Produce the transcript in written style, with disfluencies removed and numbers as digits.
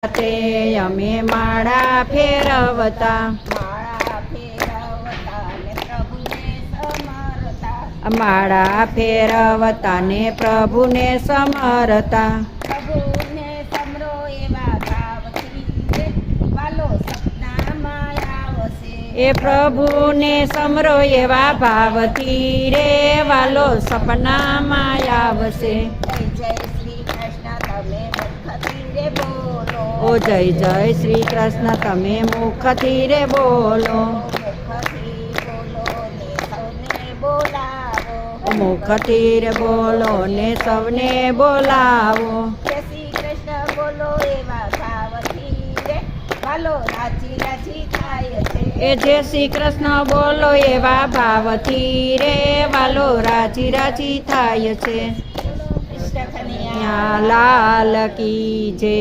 તે અમે માળા ફેરવતા માળા ફેરવતા ને પ્રભુને સમરતા પ્રભુને સમરો એવા ભાવથી વાલો સપનામાં આવશે. એ પ્રભુને સમરો એવા ભાવથી રે વાલો સપનામાં આવશે. જય જય શ્રી કૃષ્ણ તમે મુખથી રે બોલો. ઓ જય જય શ્રી કૃષ્ણ તમે મુખથી રે બોલો. મુખથી રે બોલો ને સૌને બોલાવો. મુખથી રે બોલો ને સૌને બોલાવો. જય શ્રી કૃષ્ણ બોલો એવા ભાવથી રે વાલો રાજી રાજી થાય છે. એ જય શ્રી કૃષ્ણ બોલો એવા ભાવથી રે વાલો રાજી રાજી થાય છે. કૃષ્ણ કનૈયા લાલ કી જય.